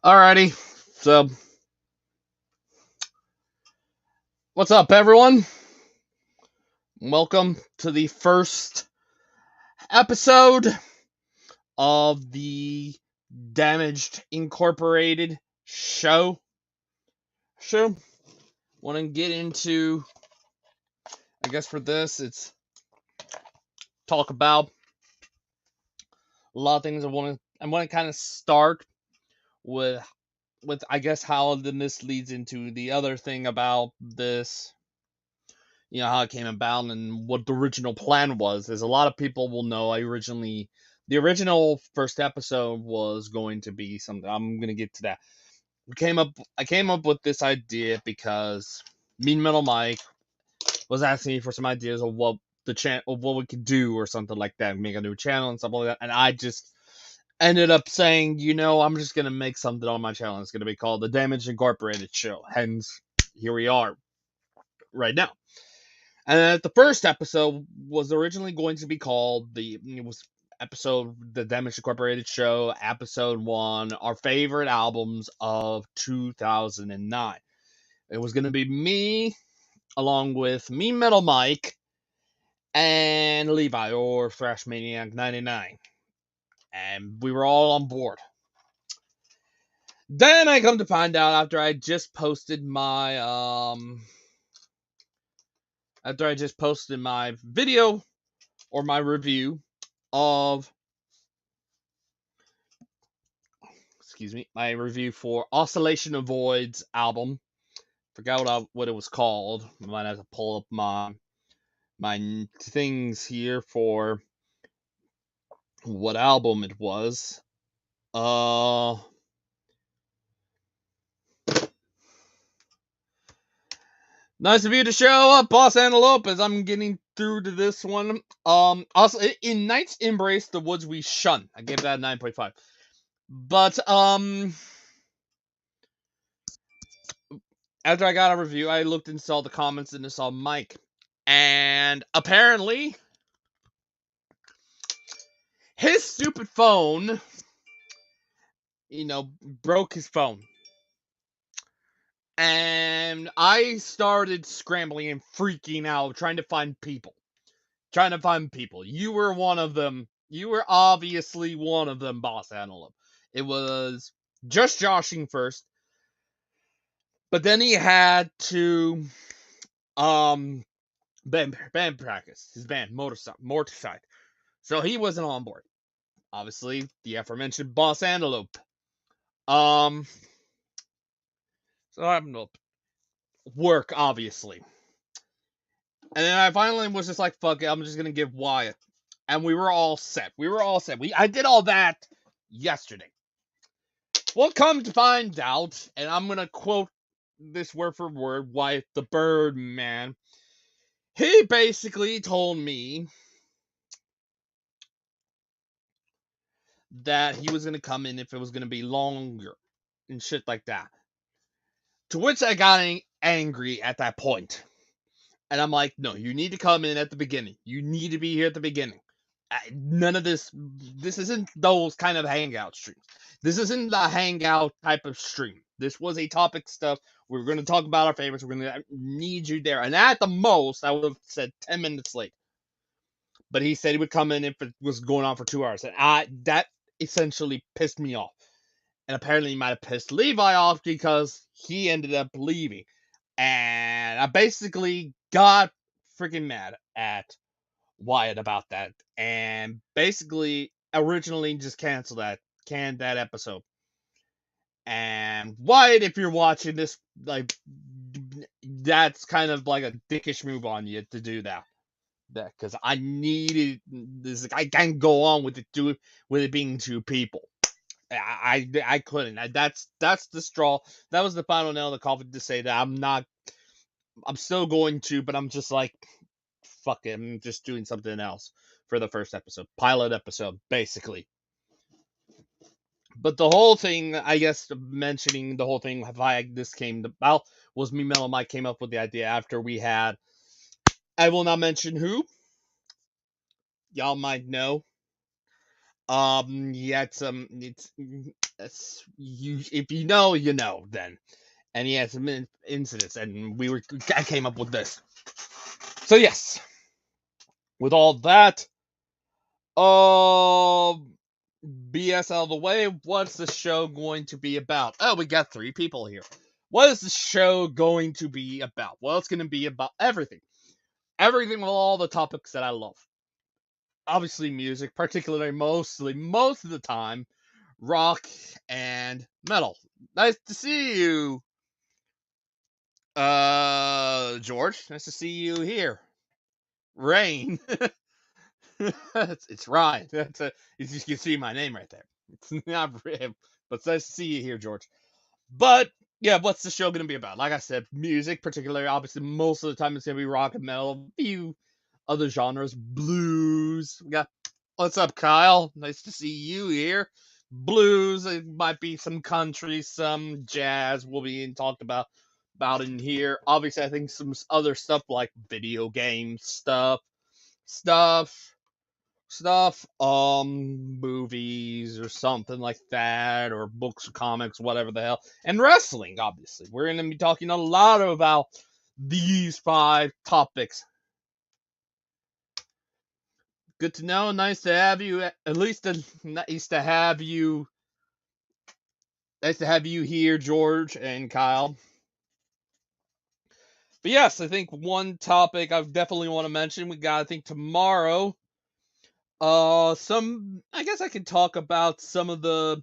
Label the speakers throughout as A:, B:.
A: Alrighty, so what's up, everyone? Welcome to the first episode of the Damaged Incorporated show. Want to get into, I guess for this, it's talk about a lot of things. I want to kind of start with I guess how then this leads into the other thing about this, how it came about and what the original plan was. As a lot of people will know, the original first episode was going to be something. I'm gonna get to that. I came up with this idea because Mean Metal Mike was asking me for some ideas of what we could do or something like that, make a new channel and stuff like that, and I just ended up saying, I'm just gonna make something on my channel. It's gonna be called the Damage Incorporated Show. Hence, here we are right now. And the first episode was originally going to be called the Damage Incorporated Show, episode 1, our favorite albums of 2009. It was going to be me, along with Me Metal Mike, and Levi, or Thrash Maniac 99. And we were all on board. Then I come to find out after I just posted my video or my review of my review for Oscillation of Voids album. Forgot what it was called. I might have to pull up my things here for what album it was. Nice of you to show up, Boss Antelope, as I'm getting through to this one. Also, in Night's Embrace, The Woods We Shun. I gave that a 9.5. But, after I got a review, I looked and saw the comments and I saw Mike. And apparently, his stupid phone, broke his phone. And I started scrambling and freaking out, trying to find people. You were one of them. You were obviously one of them, Boss Antelope. It was just joshing first. But then he had to band practice. His band, Morticide. So he wasn't on board. Obviously, the aforementioned Boss Antelope. So I'm up. Work, obviously. And then I finally was just like, fuck it, I'm just gonna give Wyatt. And we were all set. I did all that yesterday. Well, come to find out, and I'm gonna quote this word for word, Wyatt the Birdman. He basically told me that he was gonna come in if it was gonna be longer and shit like that. To which I got angry at that point. And I'm like, no, you need to come in at the beginning. You need to be here at the beginning. None of this isn't those kind of hangout streams. This isn't the hangout type of stream. This was a topic stuff. We're going to talk about our favorites. We're going to need you there. And at the most, I would have said 10 minutes late. But he said he would come in if it was going on for 2 hours. And that essentially pissed me off. And apparently he might have pissed Levi off because he ended up leaving. And I basically got freaking mad at Wyatt about that, and basically originally just canned that episode. And Wyatt, if you're watching this, like, that's kind of like a dickish move on you to do that. Because I needed this. I can't go on with it being two people. I couldn't. That's the straw. That was the final nail in the coffin to say that I'm still going to, but I'm just like, fuck it. I'm just doing something else for the first episode, pilot episode, basically. But the whole thing, I guess, mentioning the whole thing, why this came about was me, Mel, and Mike came up with the idea after we had. I will not mention who. Y'all might know. He had some. It's you. If you know, you know. Then, and he had some incidents, and I came up with this. So yes, with all that, BS out of the way. What's the show going to be about? Oh, we got 3 people here. What is the show going to be about? Well, it's going to be about everything. Everything with all the topics that I love. Obviously, music, particularly most of the time, rock and metal. Nice to see you, George. Nice to see you here. Rain. it's Ryan. You can see my name right there. It's not him, but it's nice to see you here, George. But yeah, what's the show going to be about? Like I said, music, particularly, obviously, most of the time it's going to be rock and metal. A few other genres, blues. We got, what's up, Kyle? Nice to see you here. Blues. It might be some country, some jazz. Will be talked about in here. Obviously, I think some other stuff like video game stuff, movies or something like that, or books or comics, whatever the hell, and wrestling. Obviously, we're going to be talking a lot about these 5 topics. Good to know. Nice to have you. At least nice to have you. Nice to have you here, George and Kyle. But yes, I think one topic I definitely want to mention. We got, I think, tomorrow. I guess I could talk about some of the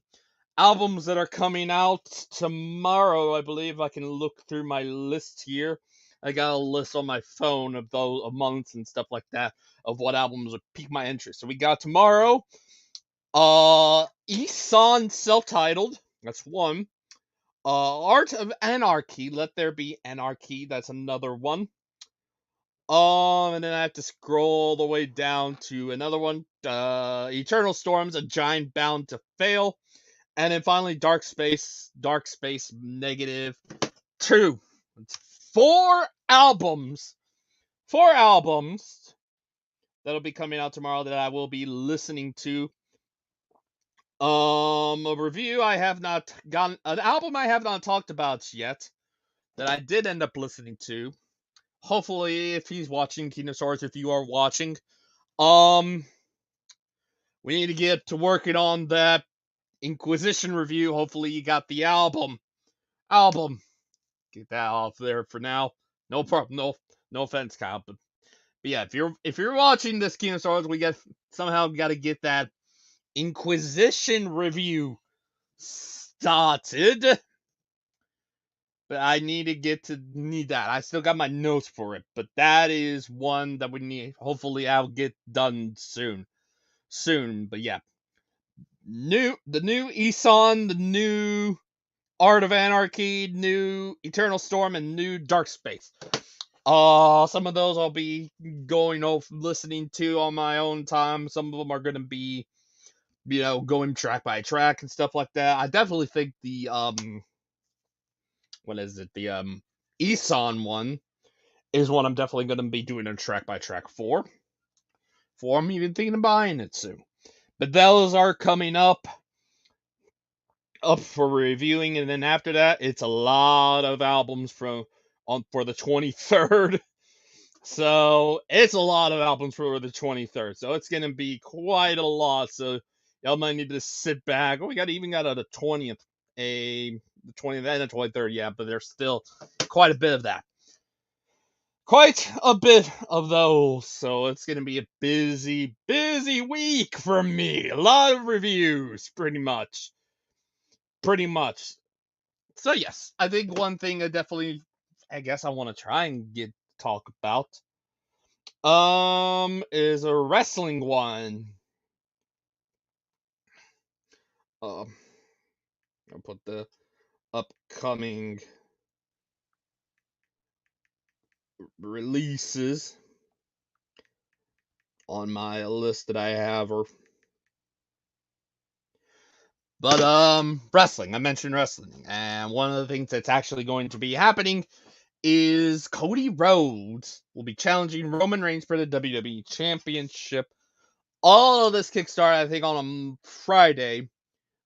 A: albums that are coming out tomorrow. I believe I can look through my list here. I got a list on my phone of those of months and stuff like that of what albums would pique my interest. So we got tomorrow, Ihsahn self-titled. That's one. Art of Anarchy. Let There Be Anarchy. That's another one. And then I have to scroll the way down to another one. Eternal Storms, A Giant Bound to Fail. And then finally, Dark Space -2. It's 4 albums. 4 albums that'll be coming out tomorrow that I will be listening to. A review I have not gotten, an album I have not talked about yet that I did end up listening to. Hopefully, if he's watching, Kingdom Swords, if you are watching, we need to get to working on that Inquisition review. Hopefully, you got the album. Get that off there for now. No problem. No offense, Kyle. But yeah, if you're watching this Kingdom Swords, we somehow got to get that Inquisition review started. But I need that. I still got my notes for it, but that is one that we need. Hopefully, I'll get done soon. But yeah, the new Ihsahn, the new Art of Anarchy, new Eternal Storm, and new Dark Space. Some of those I'll be going listening to on my own time. Some of them are gonna be, going track by track and stuff like that. I definitely think the what is it? The Ihsahn one is one I'm definitely gonna be doing a track by track for. I'm even thinking of buying it soon. But those are coming up for reviewing, and then after that, it's a lot of albums for the 23rd. So it's a lot of albums for the 23rd. So it's gonna be quite a lot. So y'all might need to sit back. We even got the 20th, the 20th and the 23rd, yeah, but there's still quite a bit of that. Quite a bit of those. So it's gonna be a busy week for me. A lot of reviews, pretty much. So yes, I think one thing I guess I want to try and talk about is a wrestling one. I'll put the upcoming releases on my list that I have, wrestling. I mentioned wrestling, and one of the things that's actually going to be happening is Cody Rhodes will be challenging Roman Reigns for the WWE Championship all of this kickstarted, I think, on a Friday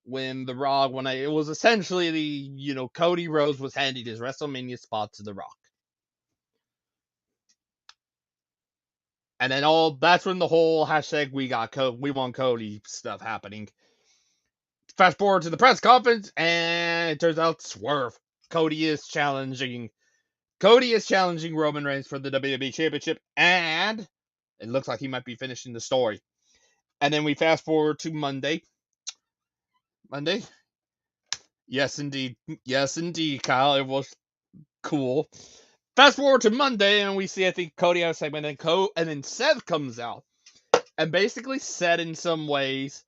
A: when it was essentially Cody Rhodes was handing his WrestleMania spot to The Rock. And then that's when the whole hashtag we want Cody stuff happening. Fast forward to the press conference, and it turns out Swerve. Cody is challenging Roman Reigns for the WWE Championship, and it looks like he might be finishing the story. And then we fast forward to Monday. Yes, indeed, Kyle. It was cool. Fast forward to Monday, and we see, I think, Cody has a segment, and then Seth comes out and basically said in some ways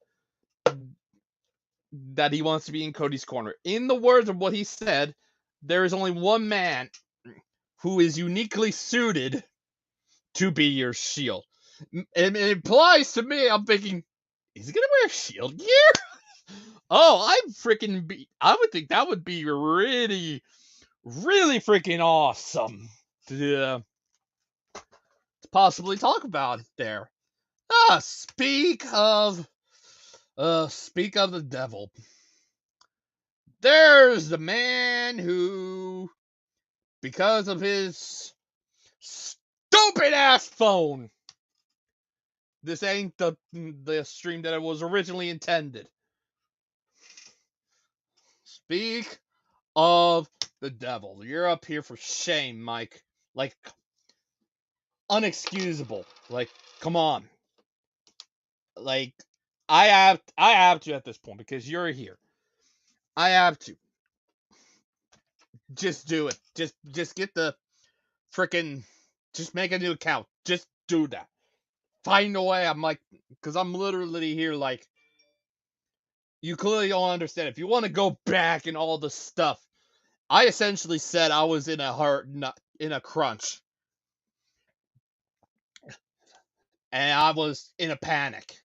A: that he wants to be in Cody's corner. In the words of what he said, there is only one man who is uniquely suited to be your Shield. And it implies to me, I'm thinking, is he gonna wear Shield gear? Oh, I would think that would be really, really freaking awesome to possibly talk about there. Speak of the devil. There's the man who, because of his stupid ass phone, this ain't the stream that it was originally intended. Speak of the devil. You're up here for shame, Mike. Like, unexcusable. Like, come on. Like, I have to at this point because you're here. I have to. Just do it. Just get the freaking. Just make a new account. Just do that. Find a way. I'm like, because I'm literally here. Like, you clearly don't understand. If you want to go back and all the stuff, I essentially said I was in a crunch, and I was in a panic.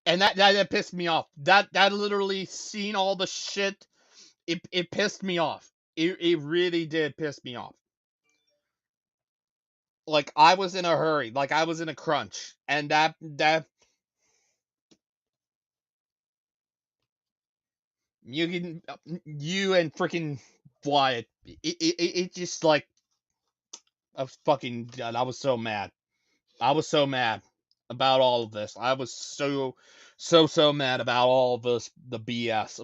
A: And that pissed me off. That literally, seeing all the shit, it pissed me off. It really did piss me off. Like, I was in a hurry, like I was in a crunch, and that you and freaking Wyatt, it just like, I was so mad. I was so mad about all of this. I was so mad about all of this, the BS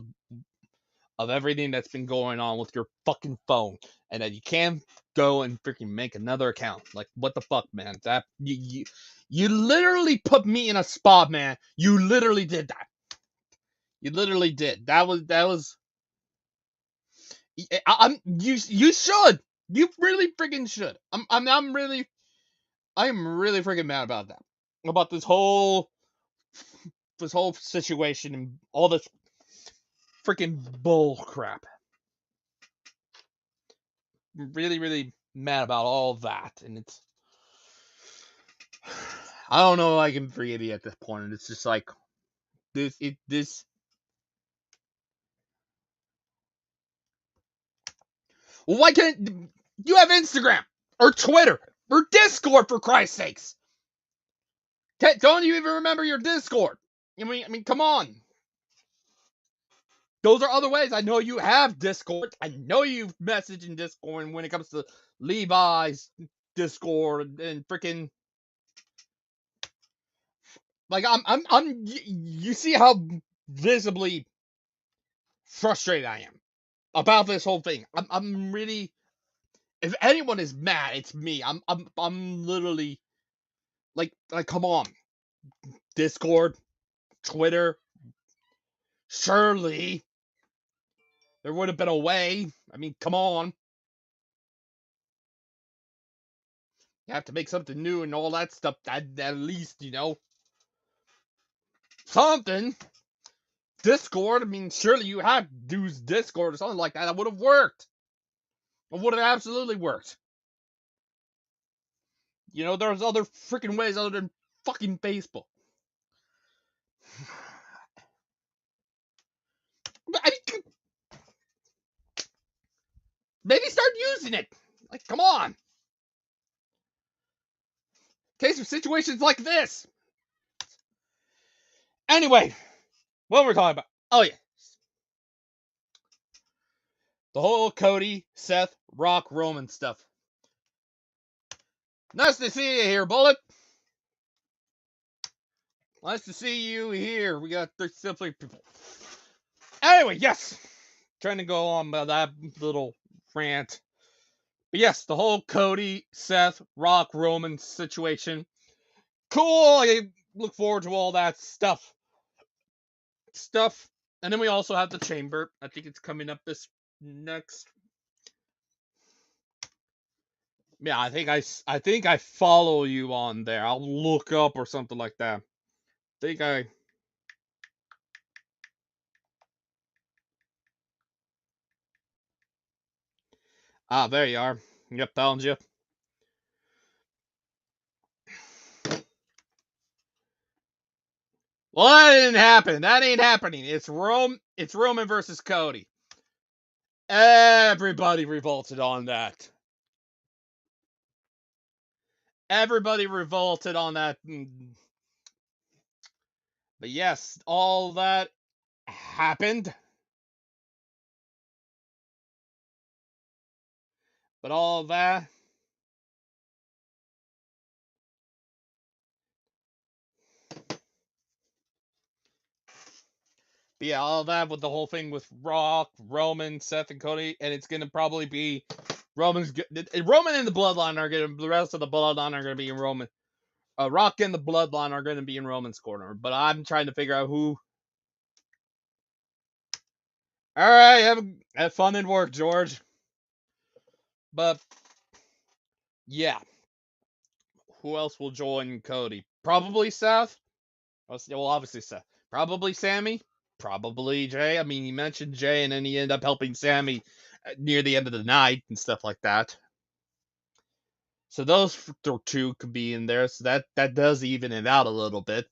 A: of everything that's been going on with your fucking phone, and that you can't go and freaking make another account. Like, what the fuck, man? That you literally put me in a spot, man. You literally did that. You literally did. That was. You should. You really freaking should. I'm really freaking mad about that. About this whole situation and all this freaking bull crap. I'm really, really mad about all of that, and it's. I don't know if I can forgive you at this point. It's just like this. Well, why can't you have Instagram or Twitter or Discord, for Christ's sakes? Don't you even remember your Discord? I mean, come on. Those are other ways. I know you have Discord. I know you've messaged in Discord when it comes to Levi's Discord and freaking. Like, you see how visibly frustrated I am about this whole thing. I'm really. If anyone is mad, it's me. I'm literally like, come on. Discord, Twitter. Surely there would have been a way. I mean, come on. You have to make something new and all that stuff. At least, something. Discord. I mean, surely you have to use Discord or something like that. That would have worked. It would have absolutely worked. There's other freaking ways other than fucking Facebook. I mean, maybe start using it. Like, come on. Case of situations like this. Anyway, what we're talking about. Oh, yeah. The whole Cody, Seth, Rock, Roman stuff. Nice to see you here, Bullet. Nice to see you here. We got still 3 people. Anyway, yes. Trying to go on about that little rant. But yes, the whole Cody, Seth, Rock, Roman situation. Cool. I look forward to all that stuff. And then we also have the Chamber. I think it's coming up this next. Yeah, I think I follow you on there. I'll look up or something like that. There you are. Yep, found you. Well, that didn't happen. That ain't happening. It's Roman versus Cody. Everybody revolted on that. Everybody revolted on that. But yes, all that happened. But all that. But yeah, all that with the whole thing with Rock, Roman, Seth, and Cody, and it's gonna probably be Roman and the Bloodline are gonna. The rest of the Bloodline are gonna be in Roman. Rock and the Bloodline are gonna be in Roman's corner. But I'm trying to figure out who. All right, have fun and work, George. But yeah, who else will join Cody? Probably Seth. Well, obviously Seth. Probably Sammy. Probably Jay. I mean, he mentioned Jay, and then he ended up helping Sammy near the end of the night and stuff like that. So those 2 could be in there. So that does even it out a little bit.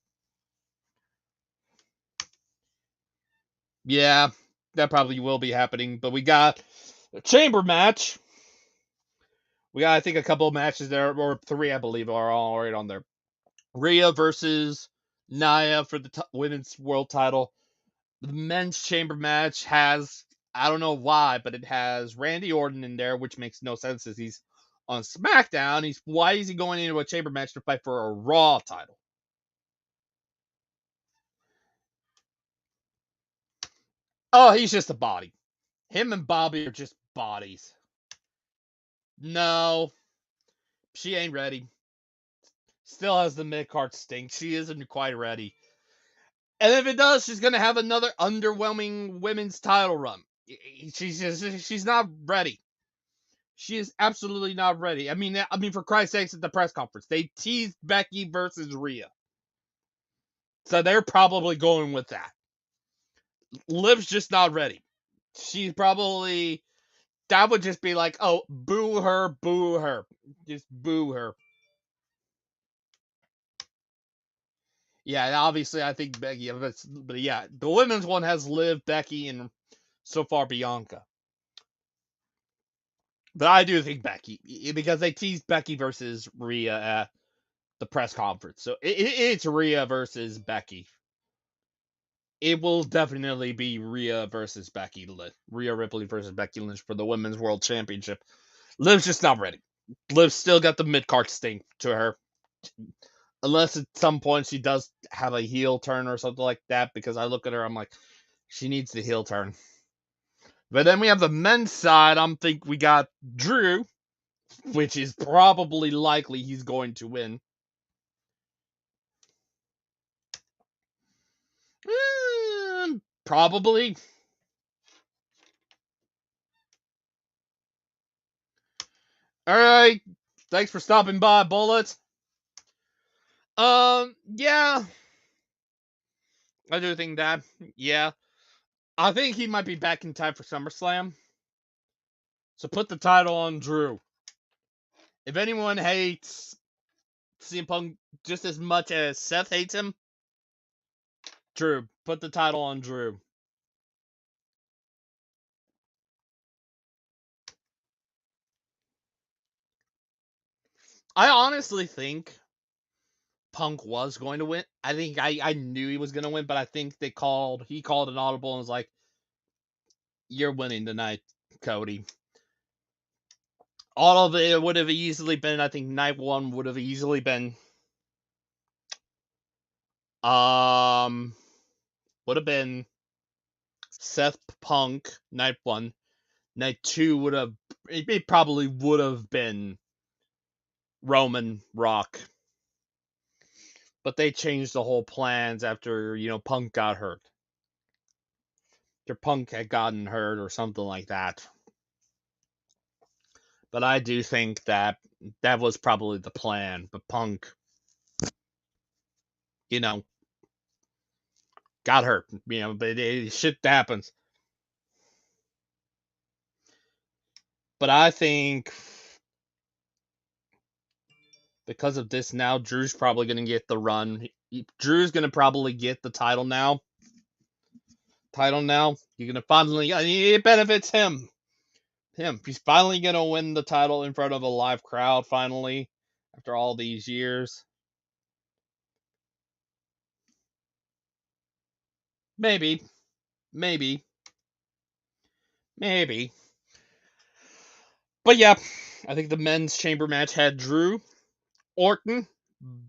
A: Yeah, that probably will be happening. But we got a Chamber match. We got, I think, a couple of matches there, or 3, I believe, are all right on there. Rhea versus Nia for the women's world title. The men's Chamber match has, I don't know why, but it has Randy Orton in there, which makes no sense as he's on SmackDown. Why is he going into a Chamber match to fight for a Raw title? Oh, he's just a body. Him and Bobby are just bodies. No, she ain't ready. Still has the mid-card stink. She isn't quite ready. And if it does, she's gonna have another underwhelming women's title run. She's not ready. She is absolutely not ready. I mean, for Christ's sakes, at the press conference, they teased Becky versus Rhea, so they're probably going with that. Liv's just not ready. She's probably, that would just be like, oh, boo her, just boo her. Yeah, obviously, I think Becky, but yeah, the women's one has Liv, Becky, and so far Bianca. But I do think Becky, because they teased Becky versus Rhea at the press conference. So it's Rhea versus Becky. It will definitely be Rhea versus Becky Lynch. Rhea Ripley versus Becky Lynch for the Women's World Championship. Liv's just not ready. Liv's still got the mid-card stink to her. Unless at some point she does have a heel turn or something like that, because I look at her, I'm like, she needs the heel turn. But then we have the men's side. I'm think we got Drew, which is probably likely he's going to win. Probably. All right. Thanks for stopping by, Bullets. Yeah. I do think that. Yeah. I think he might be back in time for SummerSlam. So put the title on Drew. If anyone hates CM Punk just as much as Seth hates him, Drew. Put the title on Drew. I honestly think Punk was going to win. I think I knew he was going to win, but I think he called an audible and was like, "You're winning tonight, Cody." All of it would have easily been. I think night one would have easily been. Um, would have been Seth Punk night one. Night two would have. It probably would have been Roman Rock, but they changed the whole plans after Punk got hurt. After Punk had gotten hurt or something like that. But I do think that was probably the plan. But Punk, you know, got hurt. But shit happens. But I think because of this now, Drew's probably going to get the run. Drew's going to probably get the title now. You're going to finally. It benefits him. He's finally going to win the title in front of a live crowd, finally, after all these years. Maybe. Maybe. Maybe. But yeah, I think the men's chamber match had Drew, Orton,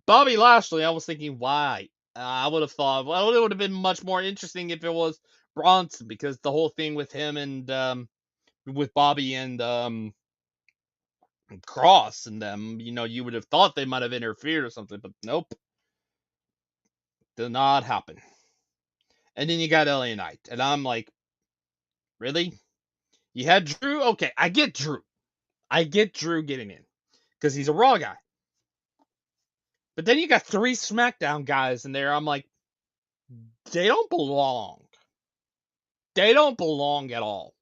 A: Bobby Lashley. I was thinking, why? I would have thought, well, it would have been much more interesting if it was Bronson, because the whole thing with him and with Bobby and Cross and them, you would have thought they might have interfered or something, but nope, did not happen. And then you got LA Knight, and I'm like, really? You had Drew? Okay, I get Drew. I get Drew getting in because he's a Raw guy. But then you got 3 SmackDown guys in there. I'm like, they don't belong. They don't belong at all.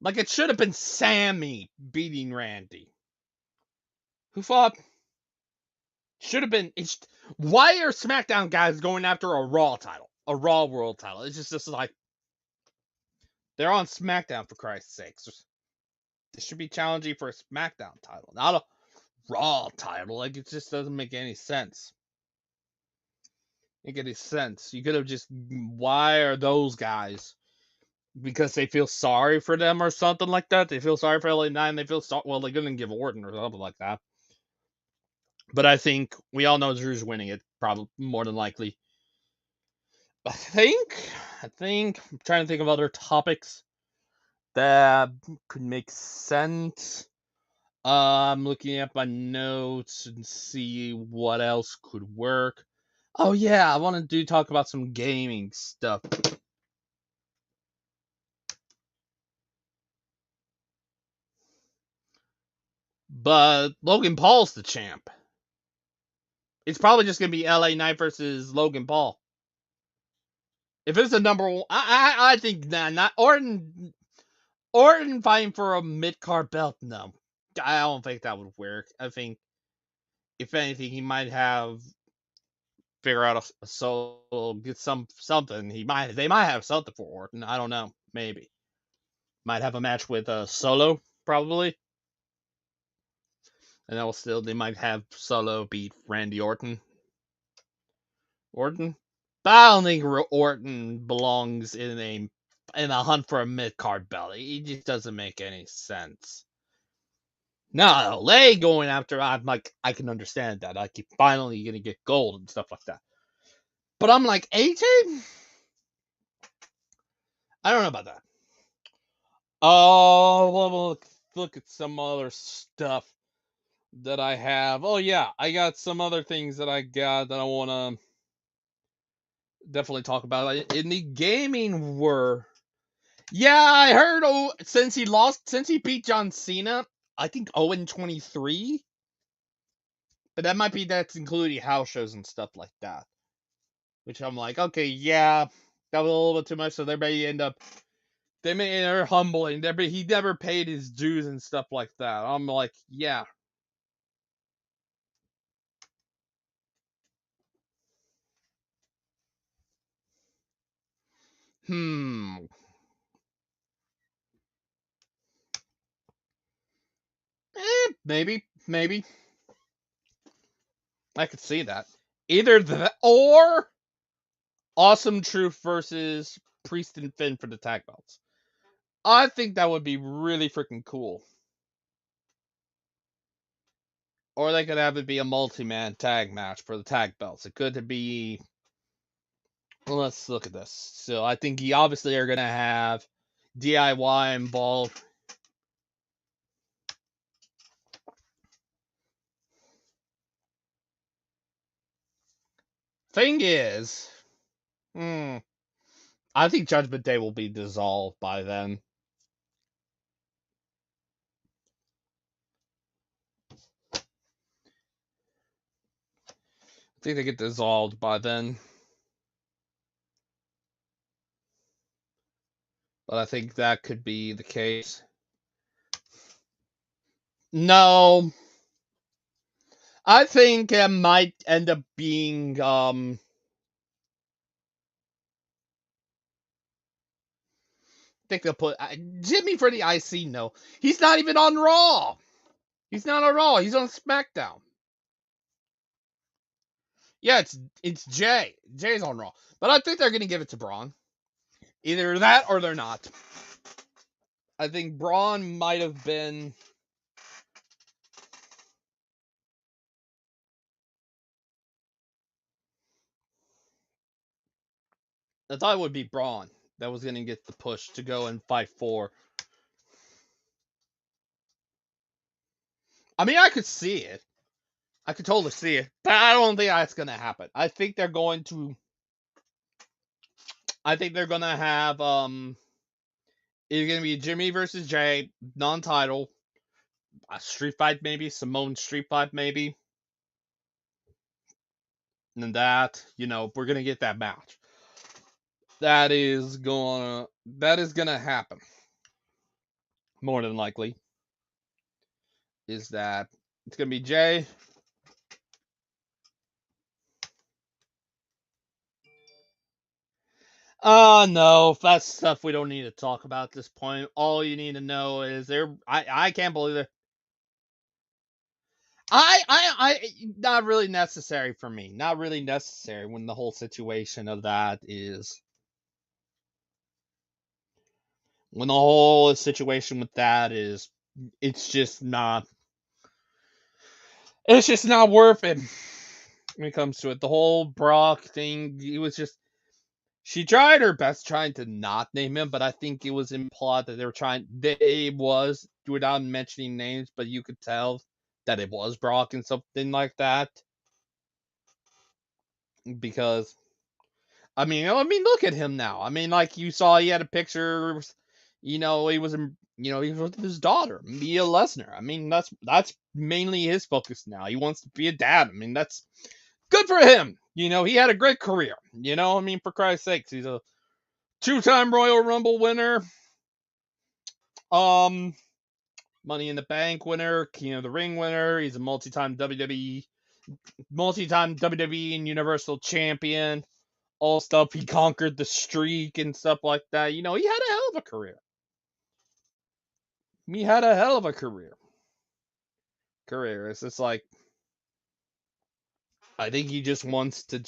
A: Like, it should have been Sammy beating Randy. Who fought? Should have been. Why are SmackDown guys going after a Raw title? A Raw World title? It's just like, they're on SmackDown, for Christ's sakes. They should be challenging for a SmackDown title, not a Raw title. Like, it just doesn't make any sense. Make any sense. You could have just. Why are those guys? Because they feel sorry for them or something like that. They feel sorry for LA9. They feel well, they couldn't give Orton or something like that. But I think we all know Drew's winning it, probably more than likely. I think I'm trying to think of other topics that could make sense. I'm looking at my notes and see what else could work. Oh yeah, I want to talk about some gaming stuff. But Logan Paul's the champ. It's probably just gonna be LA Knight versus Logan Paul. If it's a number one, I think not Orton. Orton fighting for a mid card belt. No, I don't think that would work. I think if anything, he might have figure out a solo, get something. They might have something for Orton. I don't know. Maybe might have a match with Solo probably, and they might have Solo beat Randy Orton. But I don't think Orton belongs in a hunt for a mid card belt. He just doesn't make any sense. No, LA going after. I'm like, I can understand that. Like, you're finally gonna get gold and stuff like that. But I'm like, AJ? I don't know about that. Oh, well, look at some other stuff that I have. Oh yeah, I got some other things that I got that I want to definitely talk about in the gaming world. Yeah, I heard. Oh, since he beat John Cena, I think 0-23. But that's including house shows and stuff like that. Which I'm like, okay, yeah, that was a little bit too much. So they may they're humbling. He never paid his dues and stuff like that. I'm like, yeah. Hmm. Maybe. maybe. I could see that. Either that or Awesome Truth versus Priest and Finn for the tag belts. I think that would be really freaking cool. Or they could have it be a multi-man tag match for the tag belts. It could be. Let's look at this. So I think you obviously are gonna have DIY involved. Thing is, I think Judgment Day will be dissolved by then. I think they get dissolved by then. But I think that could be the case. No. I think it might end up being I think they'll put Jimmy for the IC. No, he's not even on Raw. He's not on Raw. He's on SmackDown. Yeah, it's Jay. Jay's on Raw, but I think they're gonna give it to Braun. Either that or they're not. I think Braun might have been. I thought it would be Braun that was gonna get the push to go and fight for. I mean, I could see it. I could totally see it, but I don't think that's gonna happen. I think they're going to. I think they're gonna have It's gonna be Jimmy versus Jay, non-title, a street fight maybe, Simone street fight maybe, and that we're gonna get that match. That is gonna happen. More than likely, is that it's gonna be Jay. No, that's stuff we don't need to talk about at this point. All you need to know is I can't believe it. Not really necessary for me. Not really necessary when the whole situation of that is. When the whole situation with that is, it's just not worth it when it comes to it. The whole Brock thing, it was just, she tried her best trying to not name him, but I think it was implied that without mentioning names, but you could tell that it was Brock and something like that. Because, I mean, look at him now. I mean, like you saw, he had a picture, he was with his daughter, Mia Lesnar. I mean, that's mainly his focus now. He wants to be a dad. I mean, that's good for him. He had a great career. I mean, for Christ's sakes, he's a 2-time Royal Rumble winner, Money in the Bank winner, King of the Ring winner. He's a multi-time WWE and Universal Champion. All stuff. He conquered the streak and stuff like that. He had a hell of a career. It's just like, I think he just wants to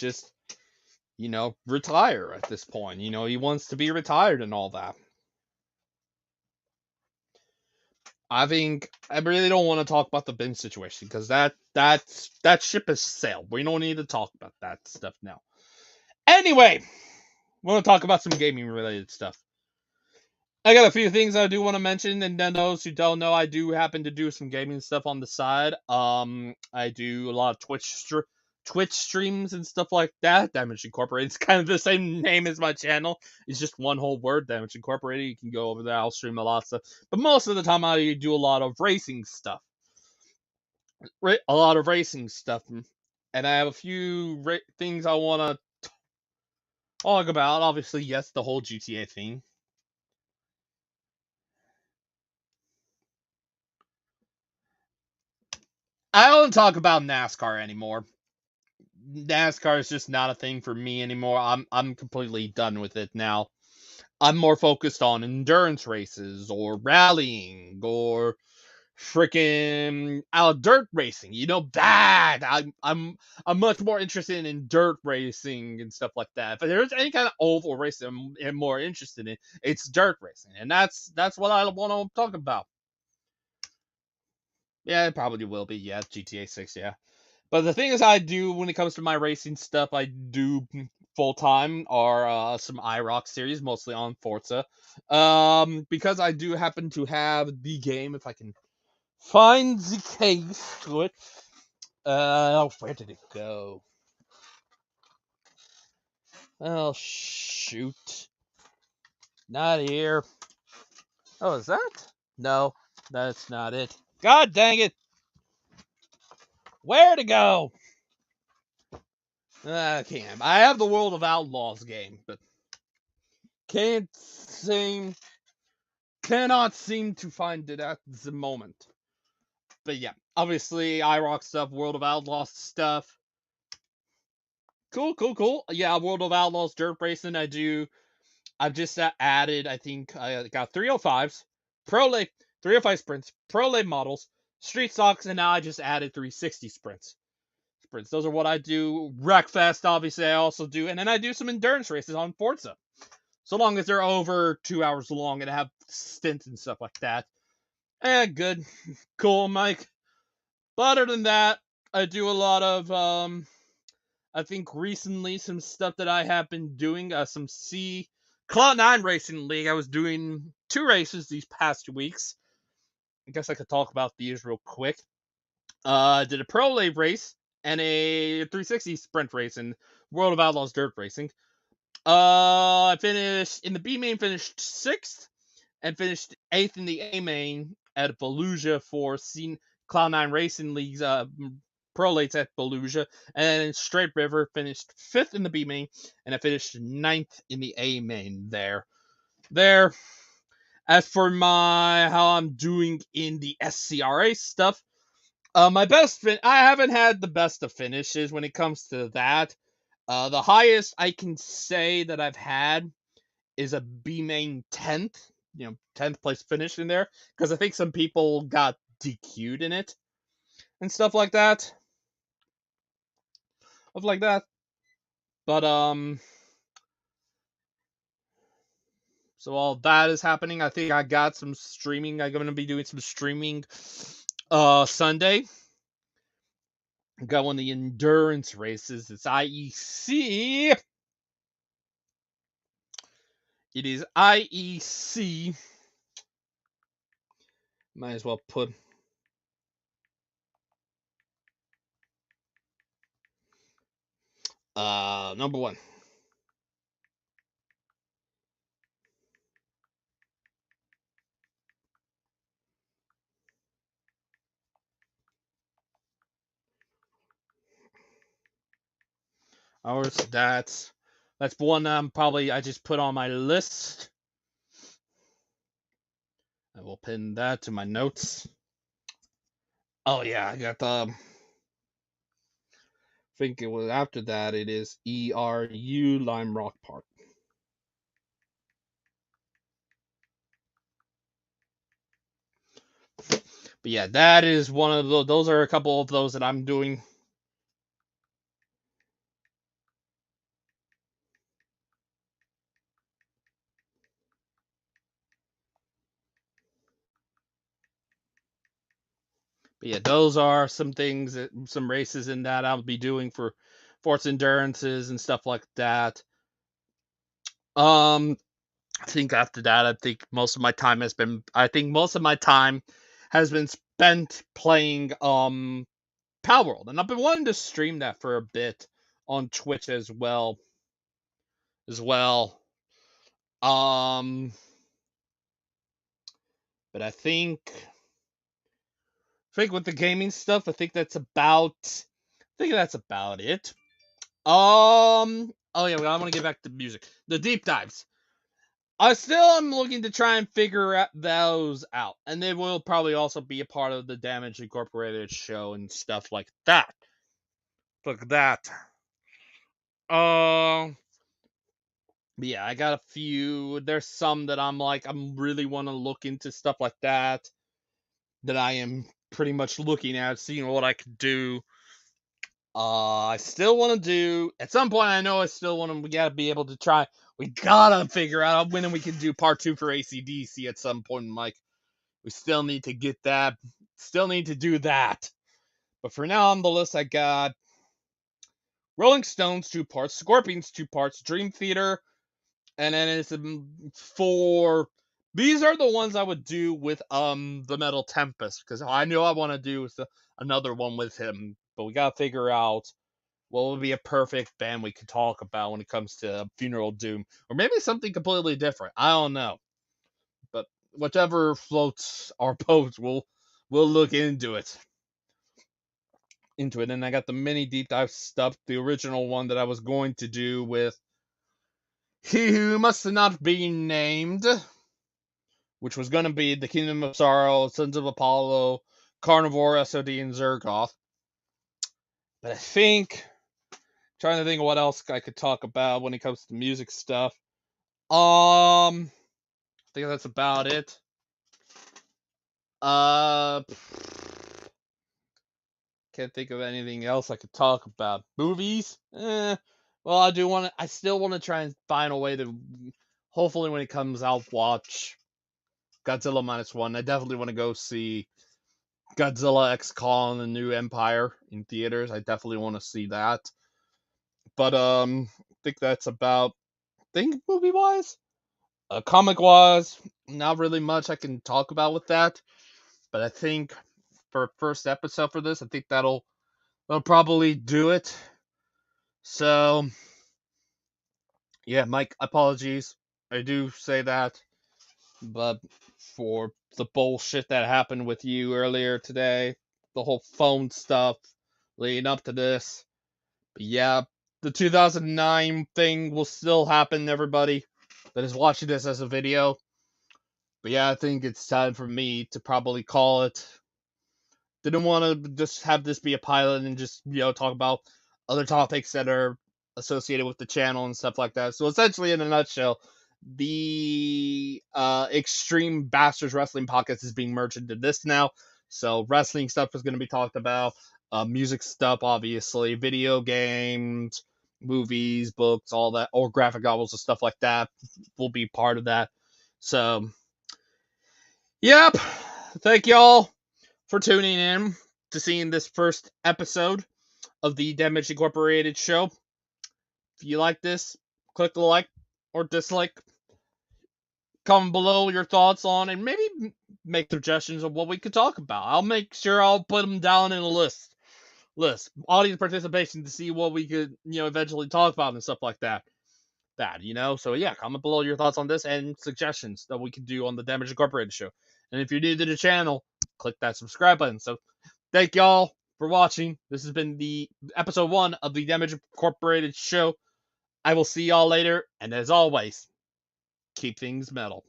A: retire at this point. He wants to be retired and all that. I think I really don't want to talk about the Vince situation because that ship has sailed. We don't need to talk about that stuff now. Anyway, we want to talk about some gaming related stuff. I got a few things I do want to mention, and then those who don't know, I do happen to do some gaming stuff on the side. I do a lot of Twitch streams and stuff like that. Damage Incorporated. It's kind of the same name as my channel. It's just one whole word, Damage Incorporated. You can go over there. I'll stream a lot of stuff. But most of the time, I do a lot of racing stuff. And I have a few things I want to talk about. Obviously, yes, the whole GTA thing. I don't talk about NASCAR anymore. NASCAR is just not a thing for me anymore. I'm completely done with it now. I'm more focused on endurance races or rallying or freaking out dirt racing. You know that I'm much more interested in dirt racing and stuff like that. If there's any kind of oval racing I'm more interested in, it's dirt racing, and that's what I want to talk about. Yeah, it probably will be. Yeah, GTA 6. Yeah. But the thing is, I do when it comes to my racing stuff, I do full time are some IROC series, mostly on Forza. Because I do happen to have the game, if I can find the case to it. Where did it go? Oh shoot, not here. Oh, is that? No, that's not it. God dang it! Where to go? I can't. I have the World of Outlaws game, but can't seem cannot seem to find it at the moment. But yeah, obviously IROC stuff, World of Outlaws stuff. Cool. Yeah, World of Outlaws dirt racing. I've just added. I think I got 305s, pro late 305 sprints, pro late models, street stocks, and now I just added 360 sprints. Those are what I do. Wreckfest, obviously, I also do, and then I do some endurance races on Forza. So long as they're over 2 hours long and have stints and stuff like that. Good. Cool, Mike. But other than that, I do a lot of I think recently some stuff that I have been doing, some Cloud9 Racing League. I was doing 2 races these past 2 weeks. I guess I could talk about these real quick. I did a Pro Late race and a 360 sprint race in World of Outlaws Dirt Racing. I finished in the B main, finished 6th, and finished 8th in the A main at Volusia for Cloud9 Racing League's Pro Lates at Volusia. And then Straight River finished 5th in the B main, and I finished 9th in the A main there. As for how I'm doing in the SCRA stuff, my I haven't had the best of finishes when it comes to that. The highest I can say that I've had is a B main 10th, 10th place finish in there, because I think some people got DQ'd in it and stuff like that. But so all that is happening. I think I got some streaming. I'm gonna be doing some streaming Sunday. I got one of the endurance races. It's IEC. It is IEC. Might as well put number 1. Ours, that's one I just put on my list. I will pin that to my notes. Oh yeah, I got I think it was after that. It is ERU Lime Rock Park. But yeah, that is one of those are a couple of those that I'm doing. But yeah, those are some things some races in that I'll be doing for Forza Endurances and stuff like that. I think after that, I think most of my time has been spent playing Palworld, and I've been wanting to stream that for a bit on Twitch as well. But I think with the gaming stuff, I think that's about it. Oh yeah, well, I want to get back to music. The deep dives. I still am looking to try and figure those out, and they will probably also be a part of the Damage Incorporated show and stuff like that. Look at that. But yeah, I got a few. There's some that I'm really want to look into stuff like that. that I am pretty much looking at, seeing what I could do. I still want to do, at some point, I know I still want to, we gotta be able to try, we gotta figure out when we can do part 2 for AC/DC at some point, Mike. We still need to get that, still need to do that. But for now on the list, I got Rolling Stones 2 parts, Scorpions 2 parts, Dream Theater, and then it's 4. These are the ones I would do with the Metal Tempest, because I know I want to do another one with him, but we gotta figure out what would be a perfect band we could talk about when it comes to Funeral Doom, or maybe something completely different. I don't know, but whatever floats our boat, we'll look into it. And I got the mini deep dive stuff, the original one that I was going to do with He Who Must Not Be Named, which was going to be the Kingdom of Sorrow, Sons of Apollo, Carnivore, SOD, and Zergoth. But I think, trying to think of what else I could talk about when it comes to music stuff. I think that's about it. Can't think of anything else I could talk about. Movies? Well, I still want to try and find a way to, hopefully when it comes out, watch Godzilla -1. I definitely want to go see Godzilla X Kong: The New Empire in theaters. I definitely want to see that. But I think that's about, movie wise. Comic wise, not really much I can talk about with that. But I think for first episode for this, I think that'll probably do it. So yeah, Mike, apologies. I do say that, but for the bullshit that happened with you earlier today, the whole phone stuff leading up to this. But yeah, the 2009 thing will still happen, everybody that is watching this as a video. But yeah, I think it's time for me to probably call it. Didn't want to just have this be a pilot and just, talk about other topics that are associated with the channel and stuff like that. So essentially, in a nutshell, the Extreme Bastards Wrestling Podcast is being merged into this now. So wrestling stuff is going to be talked about, music stuff, obviously, video games, movies, books, all that, or graphic novels and stuff like that will be part of that. So, yep. Thank y'all for tuning in to seeing this first episode of the Damage Incorporated show. If you like this, click the like or dislike. Comment below your thoughts on, and maybe make suggestions of what we could talk about. I'll make sure I'll put them down in a list. Audience participation to see what we could, eventually talk about and stuff like that. So yeah, comment below your thoughts on this and suggestions that we could do on the Damage Incorporated show. And if you're new to the channel, click that subscribe button. So thank y'all for watching. This has been the episode 1 of the Damage Incorporated show. I will see y'all later, and as always, keep things metal.